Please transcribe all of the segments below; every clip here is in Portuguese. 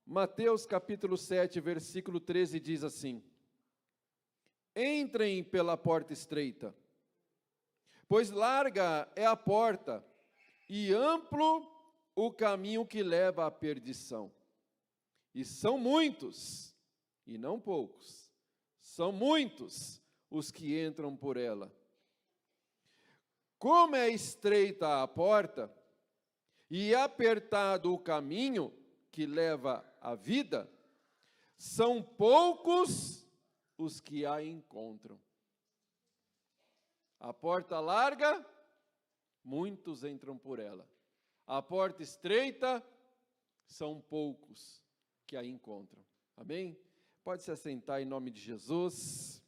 Mateus capítulo 7, versículo 13 diz assim: Entrem pela porta estreita, pois larga é a porta e amplo o caminho que leva à perdição. E são muitos, e não poucos, são muitos os que entram por ela. Como é estreita a porta e apertado o caminho que leva à vida, são poucos os que a encontram. A porta larga, muitos entram por ela. A porta estreita, são poucos que a encontram. Amém? Pode se assentar em nome de Jesus.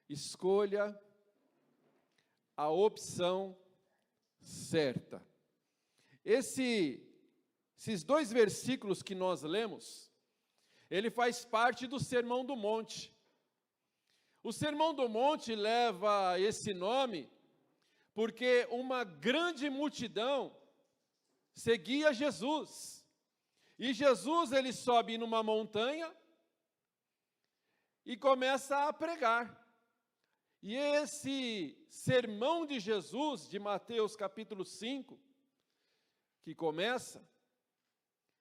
Escolha a opção certa. Esses dois versículos que nós lemos, ele faz parte do Sermão do Monte. O Sermão do Monte leva esse nome porque uma grande multidão seguia Jesus. E Jesus, ele sobe numa montanha e começa a pregar. E esse sermão de Jesus, de Mateus capítulo 5, que começa,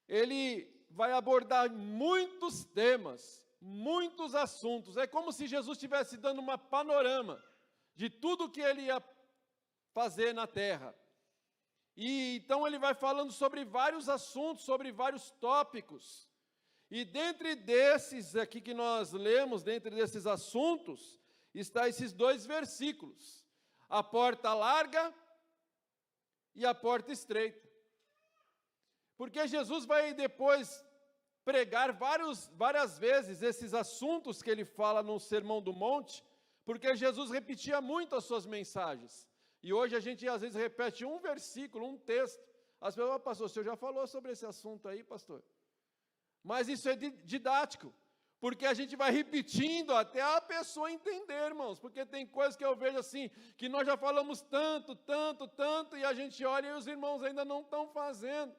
ele vai abordar muitos temas, muitos assuntos. É como se Jesus estivesse dando uma panorama de tudo que ele ia fazer na terra. E então ele vai falando sobre vários assuntos, sobre vários tópicos. E dentre desses aqui que nós lemos, dentre desses assuntos, está esses dois versículos: a porta larga e a porta estreita. Porque Jesus vai depois pregar várias vezes esses assuntos que ele fala no Sermão do Monte, porque Jesus repetia muito as suas mensagens. E hoje a gente às vezes repete um versículo, um texto. As pessoas, pastor, o senhor já falou sobre esse assunto aí, pastor? Mas isso é didático, porque a gente vai repetindo até a pessoa entender, irmãos. Porque tem coisas que eu vejo assim, que nós já falamos tanto, e a gente olha e os irmãos ainda não estão fazendo.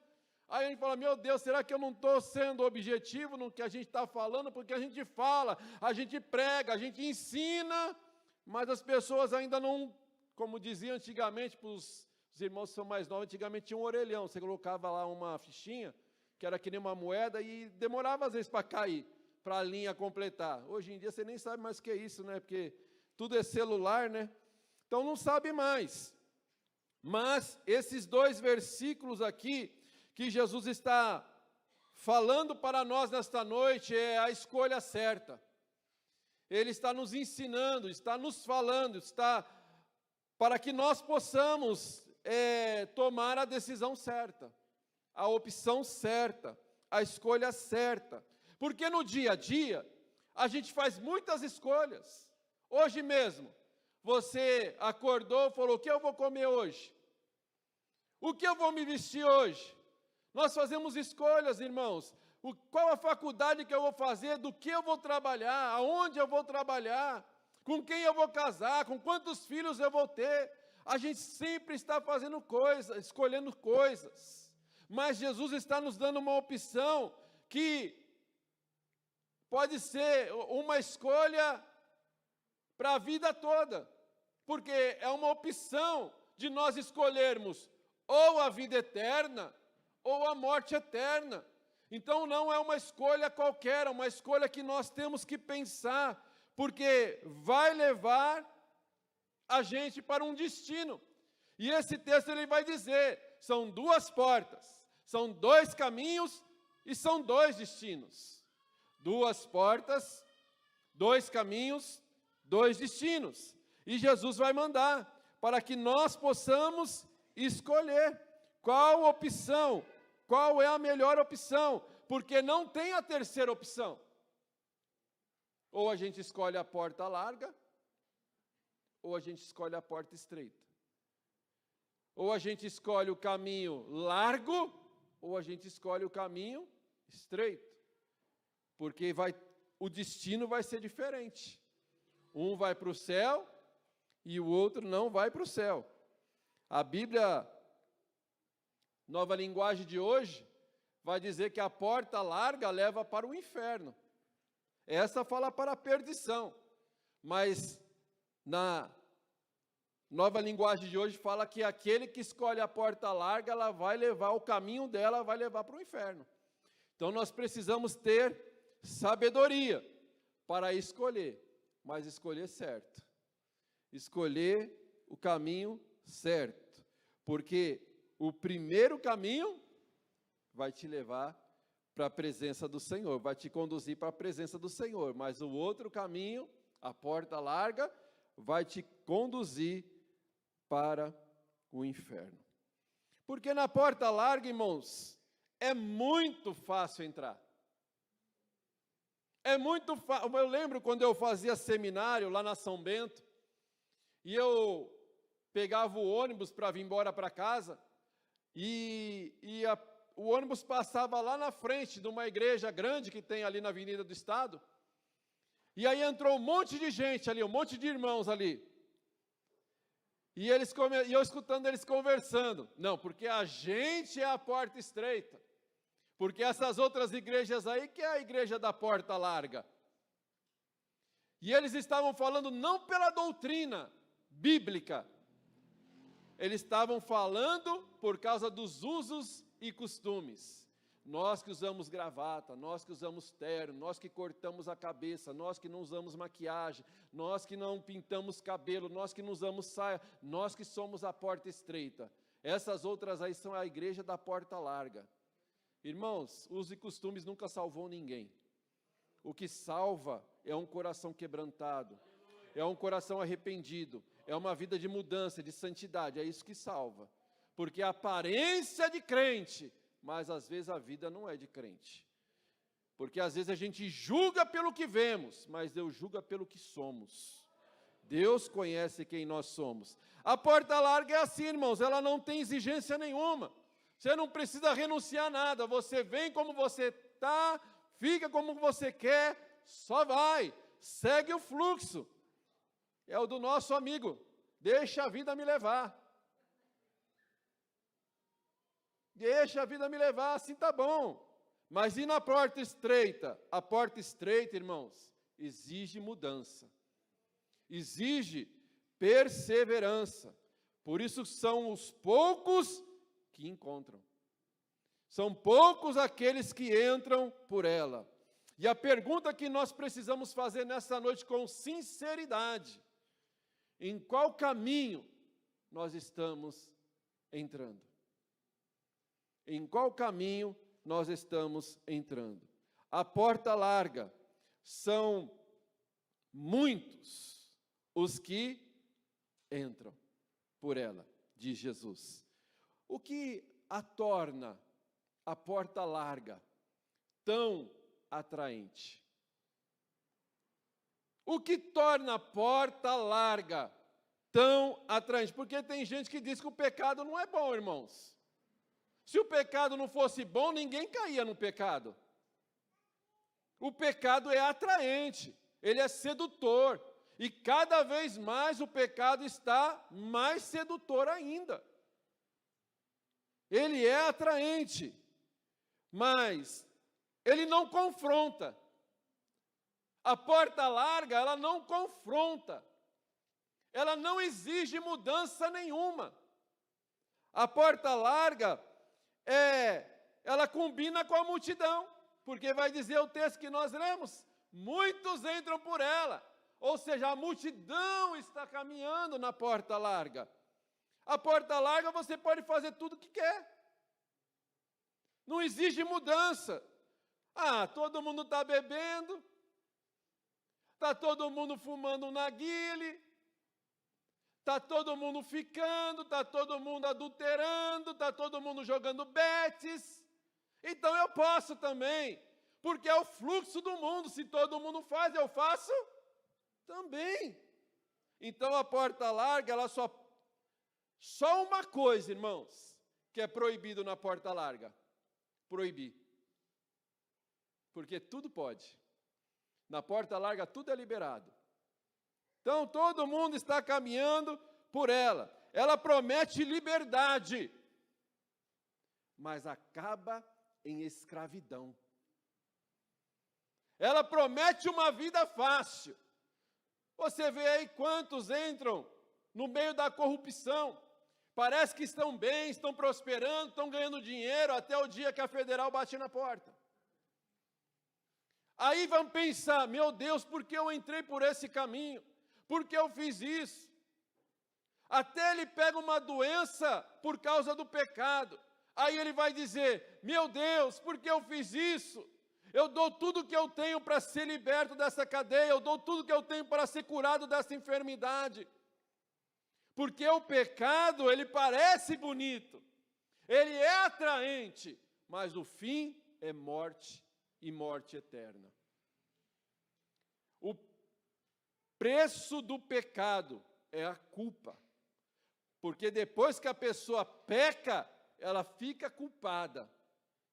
Aí a gente fala, meu Deus, será que eu não estou sendo objetivo no que a gente está falando? Porque a gente fala, a gente prega, a gente ensina, mas as pessoas ainda não, como dizia antigamente, para os irmãos que são mais novos, antigamente tinha um orelhão, você colocava lá uma fichinha, que era que nem uma moeda, e demorava às vezes para cair, para a linha completar. Hoje em dia você nem sabe mais o que é isso, né? Porque tudo é celular, né? Então não sabe mais. Mas esses dois versículos aqui, que Jesus está falando para nós nesta noite, é a escolha certa. Ele está nos ensinando, está nos falando, está para que nós possamos tomar a decisão certa, a opção certa, a escolha certa. Porque no dia a dia, a gente faz muitas escolhas. Hoje mesmo, você acordou e falou, o que eu vou comer hoje? O que eu vou me vestir hoje? Nós fazemos escolhas, irmãos. Qual a faculdade que eu vou fazer, do que eu vou trabalhar, aonde eu vou trabalhar, com quem eu vou casar, com quantos filhos eu vou ter. A gente sempre está fazendo coisas, escolhendo coisas. Mas Jesus está nos dando uma opção que pode ser uma escolha para a vida toda. Porque é uma opção de nós escolhermos ou a vida eterna, ou a morte eterna. Então não é uma escolha qualquer, é uma escolha que nós temos que pensar, porque vai levar a gente para um destino. E esse texto ele vai dizer, são duas portas, são dois caminhos e são dois destinos. Duas portas, dois caminhos, dois destinos. E Jesus vai mandar para que nós possamos escolher qual opção, qual é a melhor opção, porque não tem a terceira opção. Ou a gente escolhe a porta larga, ou a gente escolhe a porta estreita. Ou a gente escolhe o caminho largo, ou a gente escolhe o caminho estreito. Porque o destino vai ser diferente. Um vai para o céu e o outro não vai para o céu. A Bíblia, Nova Linguagem de hoje, vai dizer que a porta larga leva para o inferno. Essa fala para a perdição. Mas na nova linguagem de hoje fala que aquele que escolhe a porta larga, ela vai levar, o caminho dela vai levar para o inferno. Então nós precisamos ter sabedoria para escolher, mas escolher certo. Escolher o caminho certo. Porque o primeiro caminho vai te levar para a presença do Senhor, vai te conduzir para a presença do Senhor, mas o outro caminho, a porta larga, vai te conduzir para o inferno. Porque na porta larga, irmãos, é muito fácil entrar. É muito fácil. Eu lembro quando eu fazia seminário lá na São Bento, e eu pegava o ônibus para vir embora para casa, o ônibus passava lá na frente de uma igreja grande que tem ali na Avenida do Estado, e aí entrou um monte de gente ali, um monte de irmãos ali, e eu escutando eles conversando, não, porque a gente é a porta estreita, porque essas outras igrejas aí que é a igreja da porta larga, e eles estavam falando não pela doutrina bíblica, eles estavam falando por causa dos usos e costumes. Nós que usamos gravata, nós que usamos terno, nós que cortamos a cabeça, nós que não usamos maquiagem, nós que não pintamos cabelo, nós que não usamos saia, nós que somos a porta estreita. Essas outras aí são a igreja da porta larga. Irmãos, usos e costumes nunca salvou ninguém. O que salva é um coração quebrantado, é um coração arrependido, é uma vida de mudança, de santidade, é isso que salva. Porque a aparência de crente, mas às vezes a vida não é de crente. Porque às vezes a gente julga pelo que vemos, mas Deus julga pelo que somos. Deus conhece quem nós somos. A porta larga é assim, irmãos, ela não tem exigência nenhuma. Você não precisa renunciar a nada, você vem como você está, fica como você quer, só vai, segue o fluxo. É o do nosso amigo, deixa a vida me levar. Deixa a vida me levar, assim tá bom. Mas e na porta estreita? A porta estreita, irmãos, exige mudança. Exige perseverança. Por isso são os poucos que encontram. São poucos aqueles que entram por ela. E a pergunta que nós precisamos fazer nessa noite com sinceridade: em qual caminho nós estamos entrando? Em qual caminho nós estamos entrando? A porta larga, são muitos os que entram por ela, diz Jesus. O que a torna a porta larga tão atraente? O que torna a porta larga tão atraente? Porque tem gente que diz que o pecado não é bom, irmãos. Se o pecado não fosse bom, ninguém caía no pecado. O pecado é atraente, ele é sedutor. E cada vez mais o pecado está mais sedutor ainda. Ele é atraente, mas ele não confronta. A porta larga, ela não confronta. Ela não exige mudança nenhuma. A porta larga, ela combina com a multidão, porque vai dizer o texto que nós lemos, muitos entram por ela, ou seja, a multidão está caminhando na porta larga. A porta larga você pode fazer tudo o que quer, não exige mudança. Todo mundo está bebendo, está todo mundo fumando um narguile, está todo mundo ficando, está todo mundo adulterando, está todo mundo jogando betes, então eu posso também, porque é o fluxo do mundo, se todo mundo faz, eu faço também. Então a porta larga, ela só uma coisa, irmãos, que é proibido na porta larga, proibir, porque tudo pode, na porta larga tudo é liberado. Então, todo mundo está caminhando por ela. Ela promete liberdade, mas acaba em escravidão. Ela promete uma vida fácil. Você vê aí quantos entram no meio da corrupção. Parece que estão bem, estão prosperando, estão ganhando dinheiro até o dia que a federal bate na porta. Aí vão pensar, meu Deus, por que eu entrei por esse caminho? Por que eu fiz isso? Até ele pega uma doença por causa do pecado. Aí ele vai dizer, meu Deus, por que eu fiz isso? Eu dou tudo que eu tenho para ser liberto dessa cadeia, eu dou tudo que eu tenho para ser curado dessa enfermidade. Porque o pecado, ele parece bonito, ele é atraente, mas o fim é morte e morte eterna. O preço do pecado é a culpa, porque depois que a pessoa peca, ela fica culpada.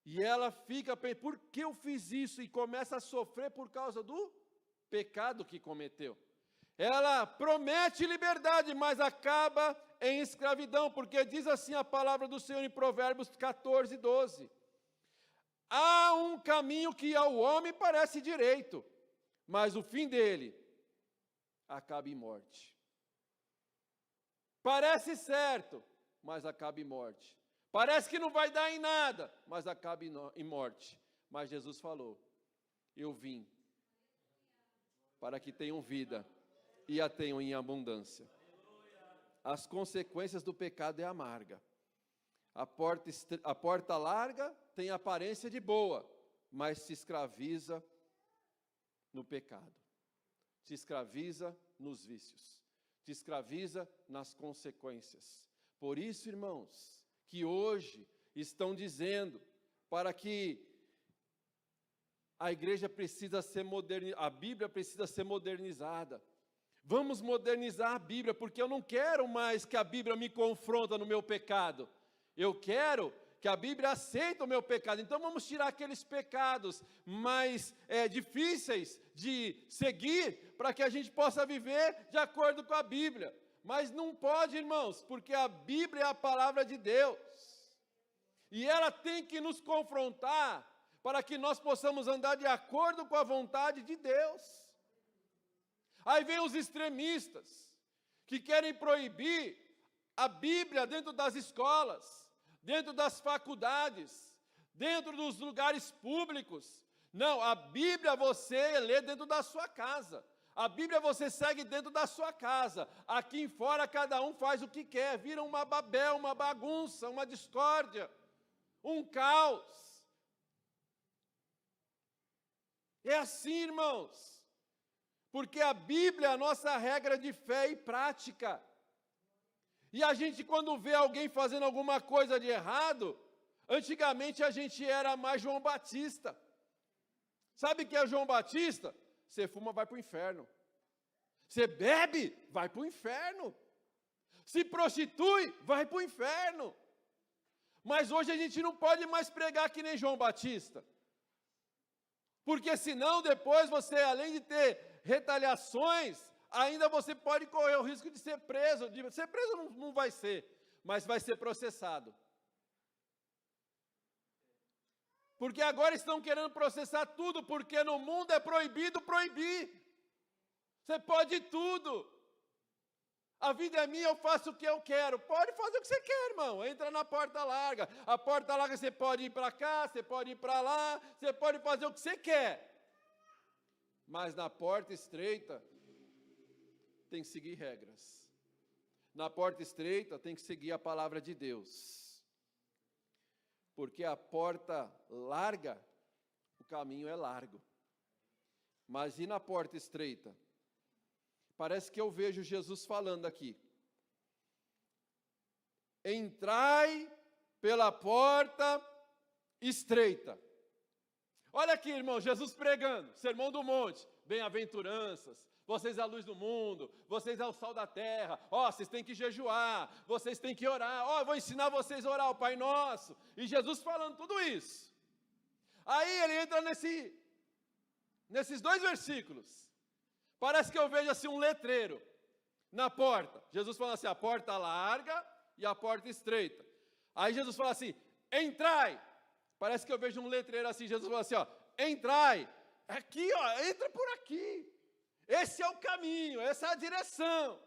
E ela fica, por que eu fiz isso? E começa a sofrer por causa do pecado que cometeu. Ela promete liberdade, mas acaba em escravidão, porque diz assim a palavra do Senhor em Provérbios 14, 12. Há um caminho que ao homem parece direito, mas o fim dele acaba em morte. Parece certo, mas acaba em morte. Parece que não vai dar em nada, mas acaba em morte. Mas Jesus falou, eu vim para que tenham vida e a tenham em abundância. As consequências do pecado é amarga. A porta larga tem aparência de boa, mas se escraviza no pecado. Te escraviza nos vícios. Te escraviza nas consequências. Por isso, irmãos, que hoje estão dizendo para que a igreja precisa ser modernizada, a Bíblia precisa ser modernizada. Vamos modernizar a Bíblia, porque eu não quero mais que a Bíblia me confronta no meu pecado. Eu quero que a Bíblia aceite o meu pecado. Então vamos tirar aqueles pecados mais difíceis de seguir, para que a gente possa viver de acordo com a Bíblia. Mas não pode, irmãos, porque a Bíblia é a palavra de Deus. E ela tem que nos confrontar para que nós possamos andar de acordo com a vontade de Deus. Aí vem os extremistas, que querem proibir a Bíblia dentro das escolas, dentro das faculdades, dentro dos lugares públicos. Não, a Bíblia você lê dentro da sua casa. A Bíblia você segue dentro da sua casa. Aqui fora cada um faz o que quer. Vira uma babel, uma bagunça, uma discórdia, um caos. É assim, irmãos. Porque a Bíblia é a nossa regra de fé e prática. E a gente, quando vê alguém fazendo alguma coisa de errado, antigamente a gente era mais João Batista. Sabe o que é João Batista? Você fuma, vai para o inferno. Você bebe, vai para o inferno. Se prostitui, vai para o inferno. Mas hoje a gente não pode mais pregar que nem João Batista. Porque senão depois você, além de ter retaliações, ainda você pode correr o risco de ser preso. Ser preso não vai ser, mas vai ser processado. Porque agora estão querendo processar tudo, porque no mundo é proibido proibir. Você pode tudo. A vida é minha, eu faço o que eu quero. Pode fazer o que você quer, irmão. Entra na porta larga. A porta larga você pode ir para cá, você pode ir para lá, você pode fazer o que você quer. Mas na porta estreita, tem que seguir regras. Na porta estreita, tem que seguir a palavra de Deus. Porque a porta larga, o caminho é largo. Mas e na porta estreita? Parece que eu vejo Jesus falando aqui. Entrai pela porta estreita. Olha aqui, irmão, Jesus pregando, Sermão do Monte, bem-aventuranças, vocês é a luz do mundo, vocês é o sal da terra, vocês têm que jejuar, vocês têm que orar, eu vou ensinar vocês a orar o Pai Nosso, e Jesus falando tudo isso. Aí ele entra nesses 2 versículos, parece que eu vejo assim um letreiro na porta, Jesus fala assim, a porta larga e a porta estreita. Aí Jesus fala assim, entrai, Parece que eu vejo um letreiro assim, Jesus fala assim, ó, entrai, aqui, ó, entra por aqui. Esse é o caminho, essa é a direção.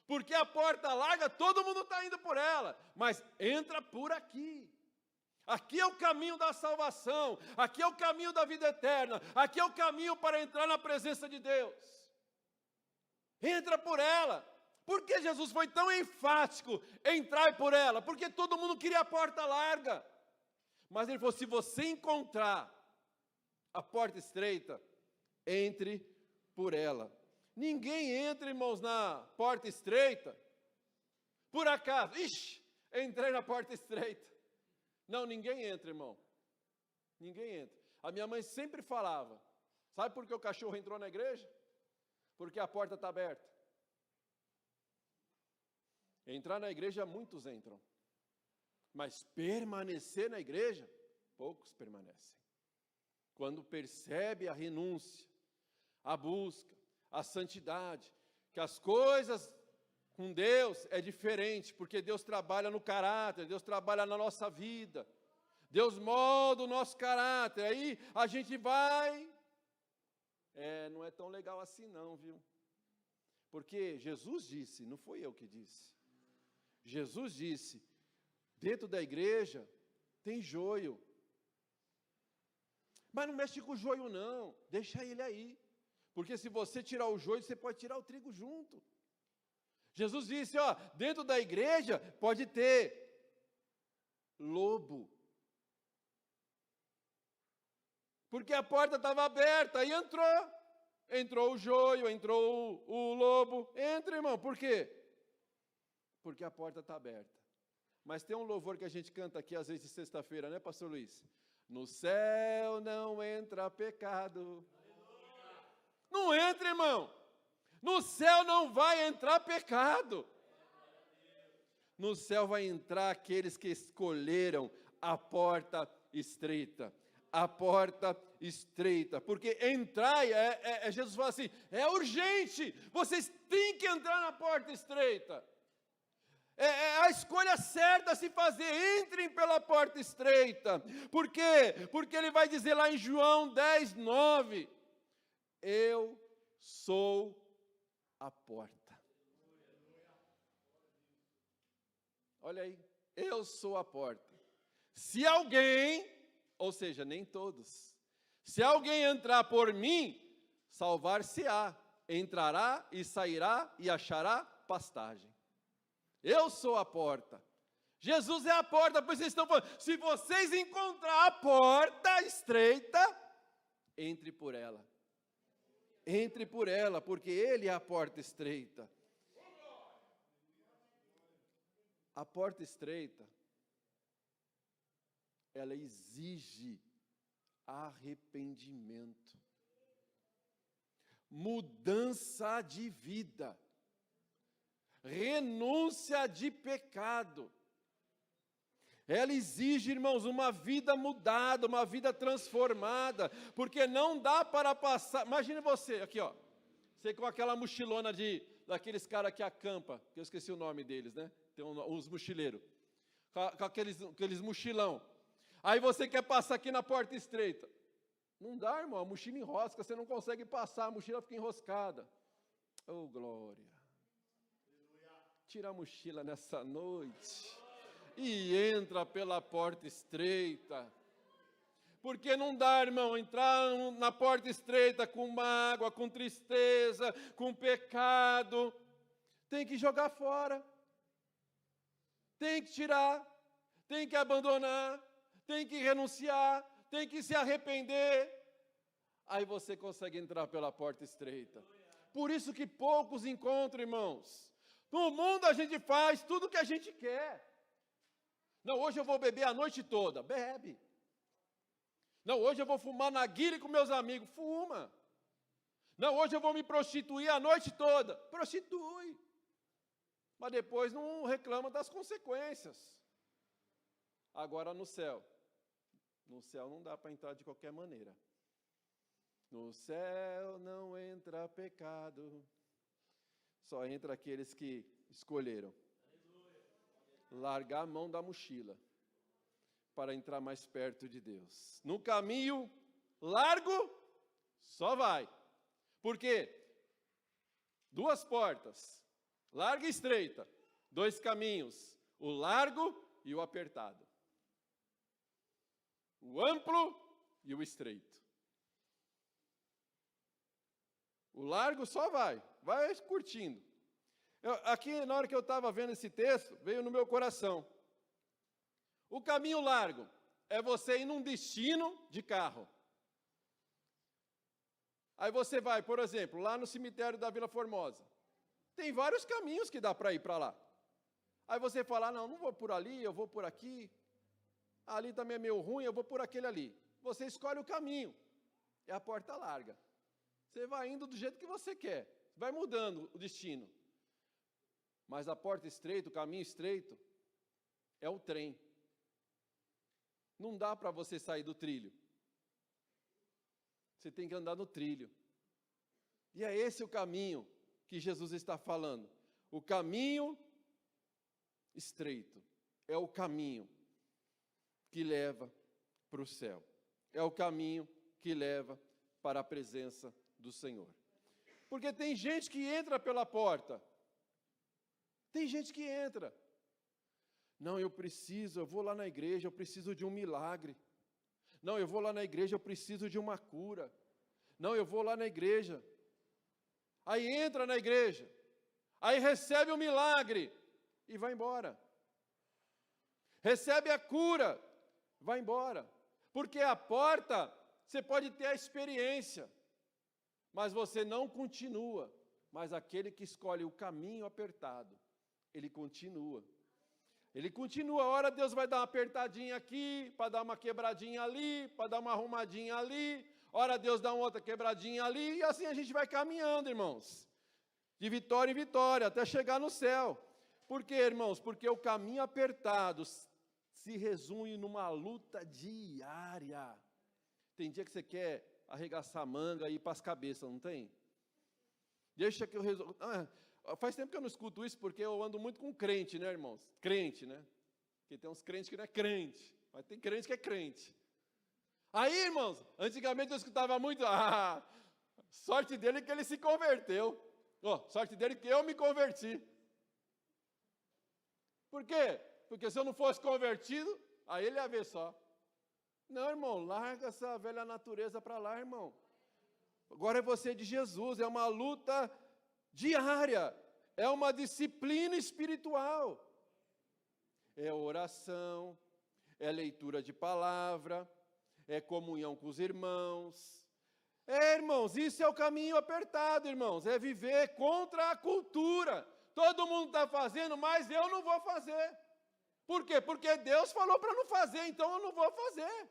Porque a porta larga, todo mundo está indo por ela, mas entra por aqui. Aqui é o caminho da salvação, aqui é o caminho da vida eterna, aqui é o caminho para entrar na presença de Deus. Entra por ela. Por que Jesus foi tão enfático, entrar por ela? Porque todo mundo queria a porta larga. Mas ele falou, se você encontrar a porta estreita, entre por ela. Ninguém entra, irmãos, na porta estreita, por acaso, entrei na porta estreita. Não, ninguém entra, irmão. Ninguém entra. A minha mãe sempre falava, sabe por que o cachorro entrou na igreja? Porque a porta está aberta. Entrar na igreja, muitos entram. Mas permanecer na igreja, poucos permanecem. Quando percebe a renúncia, a busca, a santidade, que as coisas com Deus é diferente, porque Deus trabalha no caráter, Deus trabalha na nossa vida, Deus molda o nosso caráter, aí a gente vai, não é tão legal assim não, viu? Porque Jesus disse, não foi eu que disse, Jesus disse, dentro da igreja tem joio, mas não mexe com o joio não, deixa ele aí. Porque se você tirar o joio, você pode tirar o trigo junto. Jesus disse, ó, dentro da igreja pode ter lobo. Porque a porta estava aberta e entrou. Entrou o joio, entrou o lobo. Entra, irmão, por quê? Porque a porta está aberta. Mas tem um louvor que a gente canta aqui às vezes de sexta-feira, né, pastor Luiz? No céu não entra pecado. Não entra, irmão. No céu não vai entrar pecado. No céu vai entrar aqueles que escolheram a porta estreita. A porta estreita. Porque entrar, Jesus fala assim, é urgente. Vocês têm que entrar na porta estreita. É a escolha certa a se fazer. Entrem pela porta estreita. Por quê? Porque ele vai dizer lá em João 10:9. Eu sou a porta. Olha aí, eu sou a porta. Se alguém, ou seja, nem todos, se alguém entrar por mim, salvar-se-á, entrará e sairá e achará pastagem. Eu sou a porta. Jesus é a porta, pois vocês estão falando, se vocês encontrar a porta estreita, entre por ela. Entre por ela, porque Ele é a porta estreita. A porta estreita, ela exige arrependimento, mudança de vida, renúncia de pecado. Ela exige, irmãos, uma vida mudada, uma vida transformada, porque não dá para passar. Imagine você, aqui ó, você com aquela mochilona daqueles caras que acampa, que eu esqueci o nome deles, né? Tem uns mochileiros, com aqueles mochilão. Aí você quer passar aqui na porta estreita. Não dá, irmão, a mochila enrosca, você não consegue passar, a mochila fica enroscada. Oh, glória! Tira a mochila nessa noite. E entra pela porta estreita. Porque não dá, irmão, entrar na porta estreita com mágoa, com tristeza, com pecado. Tem que jogar fora. Tem que tirar. Tem que abandonar. Tem que renunciar. Tem que se arrepender. Aí você consegue entrar pela porta estreita. Por isso que poucos encontram, irmãos. No mundo a gente faz tudo o que a gente quer. Não, hoje eu vou beber a noite toda. Bebe. Não, hoje eu vou fumar narguilé com meus amigos. Fuma. Não, hoje eu vou me prostituir a noite toda. Prostitui. Mas depois não reclama das consequências. Agora no céu. No céu não dá para entrar de qualquer maneira. No céu não entra pecado. Só entra aqueles que escolheram largar a mão da mochila, para entrar mais perto de Deus. No caminho largo, só vai. Por quê? Duas portas, larga e estreita, dois caminhos, o largo e o apertado. O amplo e o estreito. O largo só vai curtindo. Aqui, na hora que eu estava vendo esse texto, veio no meu coração. O caminho largo é você ir num destino de carro. Aí você vai, por exemplo, lá no cemitério da Vila Formosa. Tem vários caminhos que dá para ir para lá. Aí você fala, não vou por ali, eu vou por aqui. Ali também é meio ruim, eu vou por aquele ali. Você escolhe o caminho. É a porta larga. Você vai indo do jeito que você quer. Vai mudando o destino. Mas a porta estreita, o caminho estreito, é o trem. Não dá para você sair do trilho. Você tem que andar no trilho. E é esse o caminho que Jesus está falando. O caminho estreito é o caminho que leva para o céu. É o caminho que leva para a presença do Senhor. Porque tem gente que entra pela porta. Tem gente que entra. Não, eu vou lá na igreja, eu preciso de um milagre. Não, eu vou lá na igreja, eu preciso de uma cura. Não, eu vou lá na igreja. Aí entra na igreja. Aí recebe o milagre e vai embora. Recebe a cura, vai embora. Porque a porta, você pode ter a experiência, mas você não continua. Mas aquele que escolhe o caminho apertado, ele continua. Ele continua, a hora Deus vai dar uma apertadinha aqui, para dar uma quebradinha ali, para dar uma arrumadinha ali, hora Deus dá uma outra quebradinha ali, e assim a gente vai caminhando, irmãos, de vitória em vitória, até chegar no céu. Por quê, irmãos? Porque o caminho apertado se resume numa luta diária. Tem dia que você quer arregaçar a manga e ir para as cabeças, não tem? Deixa que eu resolvo. Faz tempo que eu não escuto isso, porque eu ando muito com crente, né, irmãos? Crente, né? Porque tem uns crentes que não é crente, mas tem crente que é crente. Aí, irmãos, antigamente eu escutava muito, sorte dele que ele se converteu. Sorte dele que eu me converti. Por quê? Porque se eu não fosse convertido, aí ele ia ver só. Não, irmão, larga essa velha natureza para lá, irmão. Agora é você de Jesus, é uma luta diária, é uma disciplina espiritual. É oração, é leitura de palavra, é comunhão com os irmãos. Irmãos, isso é o caminho apertado, irmãos, é viver contra a cultura. Todo mundo está fazendo, mas eu não vou fazer. Por quê? Porque Deus falou para não fazer, então eu não vou fazer.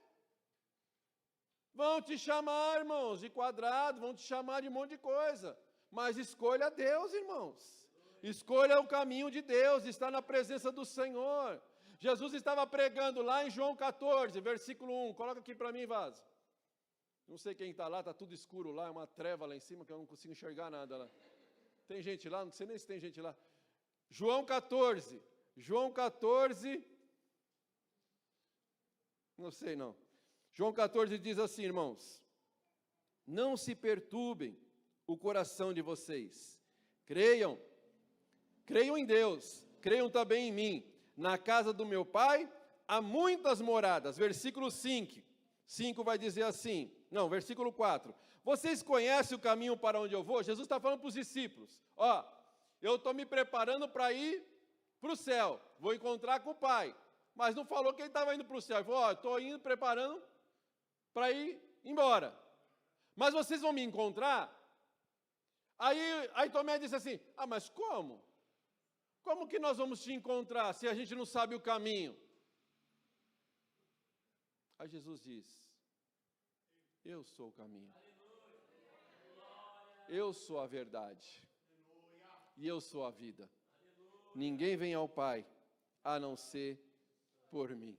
Vão te chamar, irmãos, de quadrado, vão te chamar de um monte de coisa. Mas escolha Deus, irmãos. Escolha o caminho de Deus, está na presença do Senhor. Jesus estava pregando lá em João 14, versículo 1. Coloca aqui para mim, Vaso. Não sei quem está lá, está tudo escuro lá, é uma treva lá em cima que eu não consigo enxergar nada lá. Tem gente lá? Não sei nem se tem gente lá. João 14. João 14. Não sei não. João 14 diz assim, irmãos. Não se perturbem o coração de vocês. Creiam em Deus, creiam também em mim. Na casa do meu Pai há muitas moradas. Versículo 5. 5 vai dizer assim, versículo 4. Vocês conhecem o caminho para onde eu vou? Jesus está falando para os discípulos. Eu estou me preparando para ir para o céu. Vou encontrar com o Pai. Mas não falou que ele estava indo para o céu. Ele falou, estou indo preparando para ir embora. Mas vocês vão me encontrar? Aí Tomé disse assim, mas como? Como que nós vamos te encontrar se a gente não sabe o caminho? Aí Jesus diz, eu sou o caminho. Eu sou a verdade. E eu sou a vida. Ninguém vem ao Pai, a não ser por mim.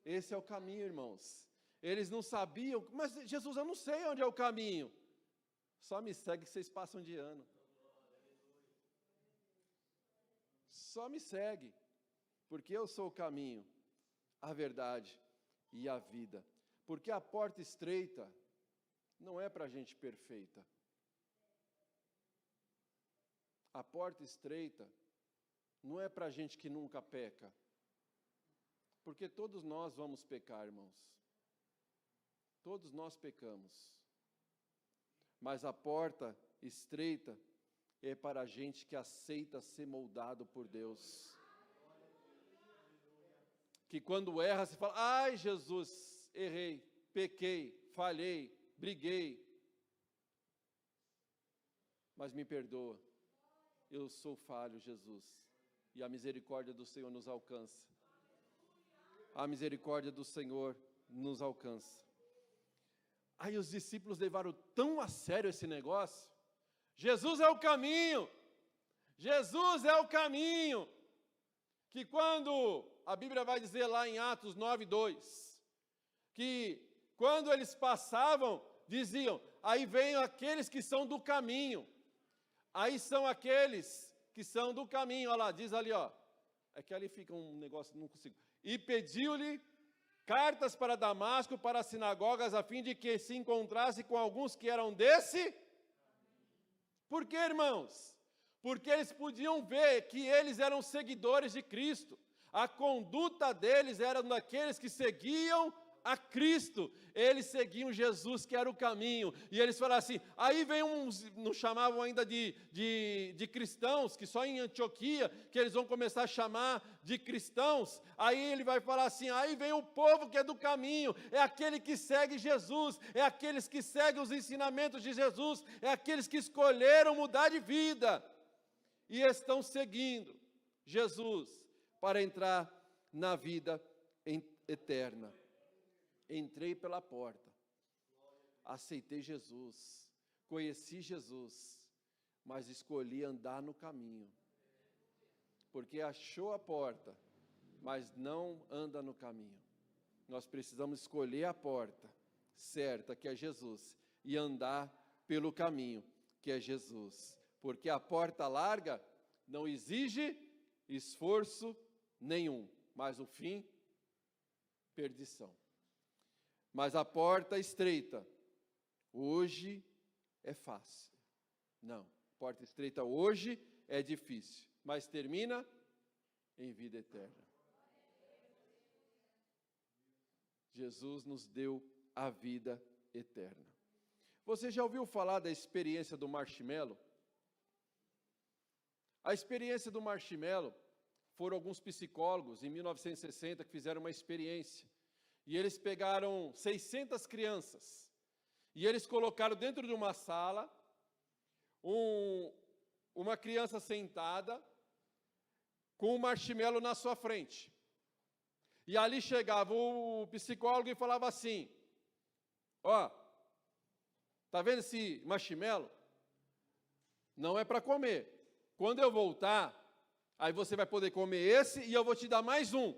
Esse é o caminho, irmãos. Eles não sabiam, mas Jesus, eu não sei onde é o caminho. Só me segue que vocês passam de ano. Só me segue, porque eu sou o caminho, a verdade e a vida. Porque a porta estreita não é para gente perfeita. A porta estreita não é para gente que nunca peca. Porque todos nós vamos pecar, irmãos. Todos nós pecamos. Mas a porta estreita é para a gente que aceita ser moldado por Deus. Que quando erra, se fala, ai Jesus, errei, pequei, falhei, briguei. Mas me perdoa, eu sou falho, Jesus. E a misericórdia do Senhor nos alcança. A misericórdia do Senhor nos alcança. Aí os discípulos levaram tão a sério esse negócio. Jesus é o caminho. Jesus é o caminho. Que quando a Bíblia vai dizer lá em Atos 9:2, que quando eles passavam, diziam, aí vêm aqueles que são do caminho. Aí são aqueles que são do caminho. Olha lá, diz ali, ó. É que ali fica um negócio, não consigo. E pediu-lhe cartas para Damasco, para as sinagogas, a fim de que se encontrasse com alguns que eram desse. Por quê, irmãos? Porque eles podiam ver que eles eram seguidores de Cristo. A conduta deles era daqueles que seguiam a Cristo. Eles seguiam Jesus, que era o caminho. E eles falaram assim, aí vem uns, não chamavam ainda de cristãos, que só em Antioquia, que eles vão começar a chamar de cristãos. Aí ele vai falar assim, aí vem o povo que é do caminho, é aquele que segue Jesus, é aqueles que seguem os ensinamentos de Jesus, é aqueles que escolheram mudar de vida. E estão seguindo Jesus para entrar na vida eterna. Entrei pela porta, aceitei Jesus, conheci Jesus, mas escolhi andar no caminho, porque achou a porta, mas não anda no caminho. Nós precisamos escolher a porta certa, que é Jesus, e andar pelo caminho, que é Jesus, porque a porta larga não exige esforço nenhum, mas o fim, perdição. Mas a porta estreita, hoje é fácil. Não, porta estreita hoje é difícil, mas termina em vida eterna. Jesus nos deu a vida eterna. Você já ouviu falar da experiência do marshmallow? A experiência do marshmallow, foram alguns psicólogos em 1960 que fizeram uma experiência. E eles pegaram 600 crianças, e eles colocaram dentro de uma sala, uma criança sentada, com um marshmallow na sua frente. E ali chegava o psicólogo e falava assim, ó, tá vendo esse marshmallow? Não é para comer. Quando eu voltar, aí você vai poder comer esse e eu vou te dar mais um.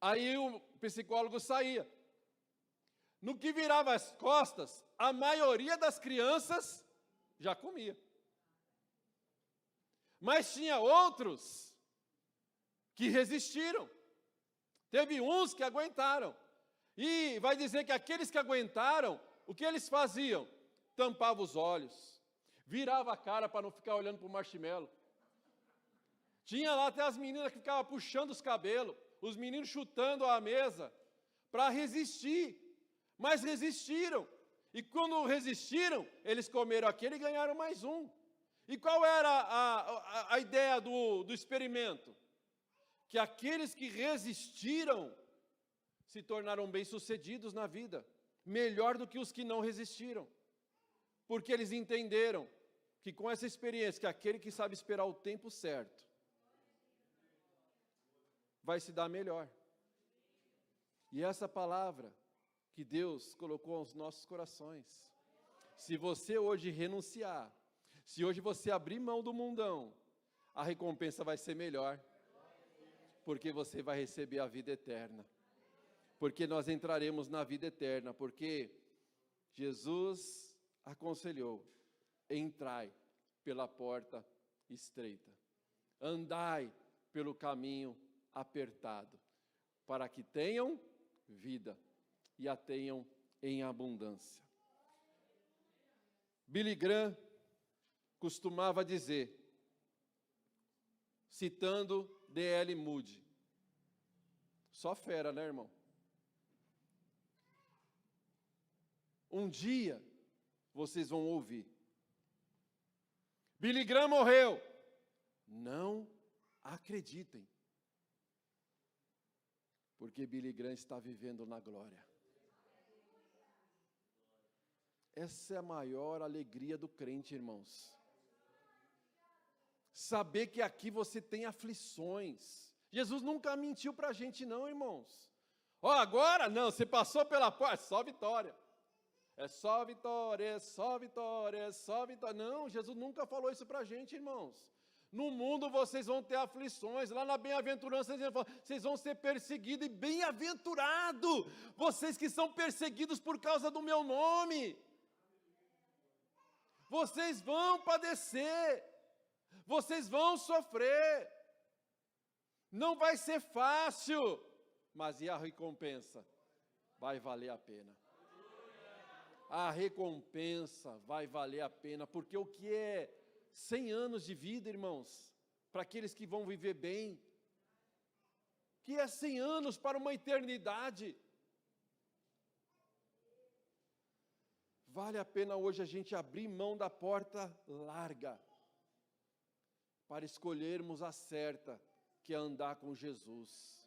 Aí o psicólogo saía. No que virava as costas, a maioria das crianças já comia. Mas tinha outros que resistiram. Teve uns que aguentaram. E vai dizer que aqueles que aguentaram, o que eles faziam? Tampavam os olhos, virava a cara para não ficar olhando para o marshmallow. Tinha lá até as meninas que ficavam puxando os cabelos, os meninos chutando a mesa, para resistir. Mas resistiram. E quando resistiram, eles comeram aquele e ganharam mais um. E qual era a ideia do experimento? Que aqueles que resistiram se tornaram bem-sucedidos na vida, melhor do que os que não resistiram. Porque eles entenderam que com essa experiência, que aquele que sabe esperar o tempo certo, vai se dar melhor. E essa palavra que Deus colocou aos nossos corações, se você hoje renunciar, se hoje você abrir mão do mundão, a recompensa vai ser melhor, porque você vai receber a vida eterna, porque nós entraremos na vida eterna, porque Jesus aconselhou, entrai pela porta estreita, andai pelo caminho apertado, para que tenham vida e a tenham em abundância. Billy Graham costumava dizer, citando D.L. Moody, só fera, né, irmão? Um dia vocês vão ouvir, Billy Graham morreu. Não acreditem, porque Billy Graham está vivendo na glória. Essa é a maior alegria do crente, irmãos. Saber que aqui você tem aflições. Jesus nunca mentiu para a gente não, irmãos. Agora não, você passou pela porta, só vitória. É só vitória, é só vitória, é só vitória. Não, Jesus nunca falou isso para a gente, irmãos. No mundo vocês vão ter aflições. Lá na bem-aventurança, vocês vão ser perseguidos. E bem-aventurado, vocês que são perseguidos por causa do meu nome. Vocês vão padecer. Vocês vão sofrer. Não vai ser fácil. Mas e a recompensa? Vai valer a pena. A recompensa vai valer a pena, porque o que é 100 anos de vida, irmãos, para aqueles que vão viver bem, que é 100 anos para uma eternidade. Vale a pena hoje a gente abrir mão da porta larga, para escolhermos a certa, que é andar com Jesus,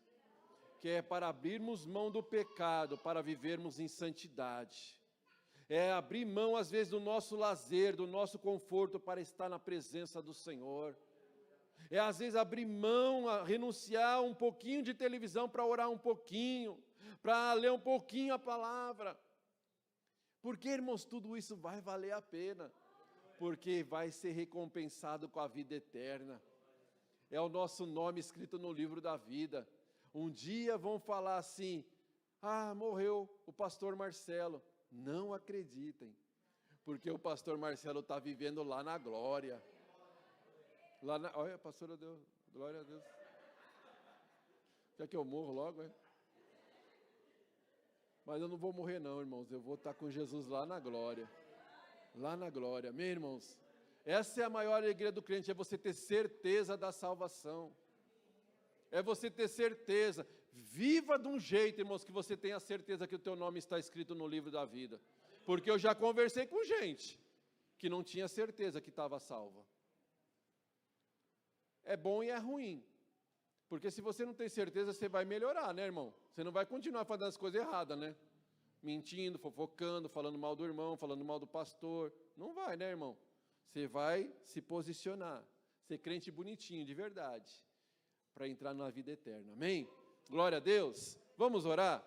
que é para abrirmos mão do pecado, para vivermos em santidade. É abrir mão, às vezes, do nosso lazer, do nosso conforto, para estar na presença do Senhor. É, às vezes, abrir mão, renunciar um pouquinho de televisão para orar um pouquinho, para ler um pouquinho a palavra. Porque, irmãos, tudo isso vai valer a pena, porque vai ser recompensado com a vida eterna. É o nosso nome escrito no livro da vida. Um dia vão falar assim, morreu o pastor Marcelo. Não acreditem, porque o pastor Marcelo está vivendo lá na glória. Olha, pastora, Deus, glória a Deus. Quer que eu morro logo, é? Mas eu não vou morrer não, irmãos, eu vou estar com Jesus lá na glória. Lá na glória, amém, irmãos? Essa é a maior alegria do crente, é você ter certeza da salvação. É você ter certeza. Viva de um jeito, irmãos, que você tenha certeza que o teu nome está escrito no livro da vida. Porque eu já conversei com gente que não tinha certeza que estava salva. É bom e é ruim. Porque se você não tem certeza, você vai melhorar, né, irmão? Você não vai continuar fazendo as coisas erradas, né? Mentindo, fofocando, falando mal do irmão, falando mal do pastor. Não vai, né, irmão? Você vai se posicionar. Ser crente bonitinho, de verdade, para entrar na vida eterna. Amém? Glória a Deus. Vamos orar?